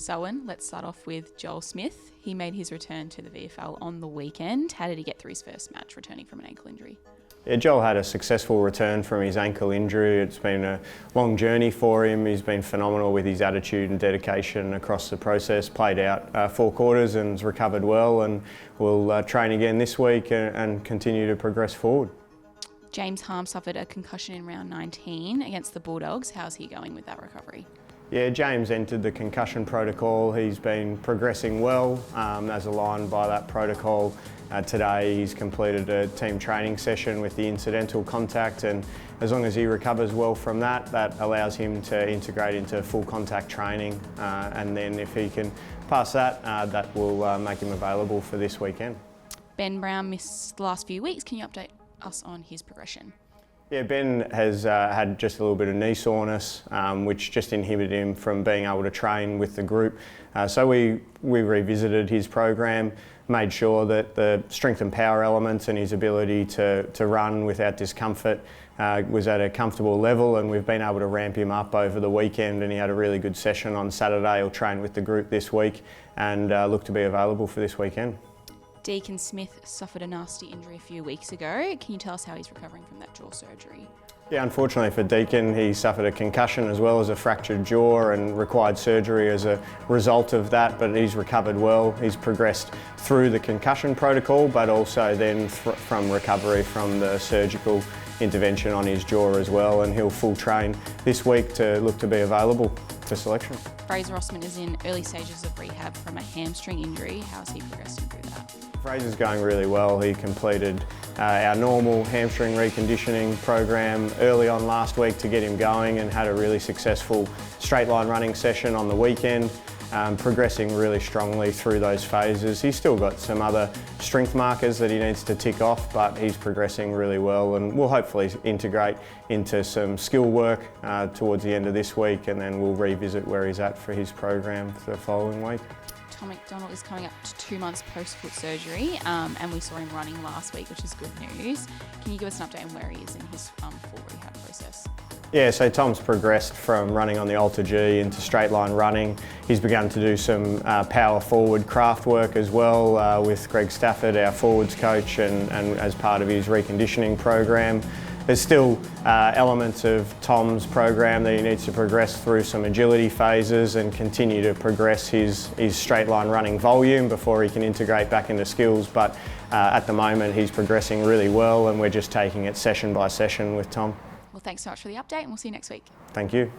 Selwyn, let's start off with Joel Smith. He made his return to the VFL on the weekend. How did he get through his first match returning from an ankle injury? Yeah, Joel had a successful return from his ankle injury. It's been a long journey for him. He's been phenomenal with his attitude and dedication across the process. Played out 4 quarters and has recovered well, and will train again this week and continue to progress forward. James Harm suffered a concussion in round 19 against the Bulldogs. How's he going with that recovery? Yeah, James entered the concussion protocol. He's been progressing well as aligned by that protocol. Today he's completed a team training session with the incidental contact, and as long as he recovers well from that, that allows him to integrate into full contact training, and then if he can pass that, that will make him available for this weekend. Ben Brown missed the last few weeks. Can you update us on his progression? Yeah, Ben has had just a little bit of knee soreness, which just inhibited him from being able to train with the group. So we revisited his program, made sure that the strength and power elements and his ability to run without discomfort was at a comfortable level, and we've been able to ramp him up over the weekend, and he had a really good session on Saturday. He'll train with the group this week and look to be available for this weekend. Deacon Smith suffered a nasty injury a few weeks ago. Can you tell us how he's recovering from that jaw surgery? Yeah, unfortunately for Deacon, he suffered a concussion as well as a fractured jaw and required surgery as a result of that, but he's recovered well. He's progressed through the concussion protocol, but also then from recovery from the surgical intervention on his jaw as well, and he'll full train this week to look to be available for selection. Fraser Rossman is in early stages of rehab from a hamstring injury. How's he progressing through that? Fraser's going really well. He completed our normal hamstring reconditioning program early on last week to get him going, and had a really successful straight line running session on the weekend, progressing really strongly through those phases. He's still got some other strength markers that he needs to tick off, but he's progressing really well, and we'll hopefully integrate into some skill work towards the end of this week, and then we'll revisit where he's at for his program for the following week. McDonald is coming up to 2 months post-foot surgery, and we saw him running last week, which is good news. Can you give us an update on where he is in his full rehab process? Yeah, so Tom's progressed from running on the Alter G into straight line running. He's begun to do some power forward craft work as well with Greg Stafford, our forwards coach, and as part of his reconditioning program. There's still elements of Tom's program that he needs to progress through some agility phases and continue to progress his straight line running volume before he can integrate back into skills, but at the moment he's progressing really well, and we're just taking it session by session with Tom. Well, thanks so much for the update, and we'll see you next week. Thank you.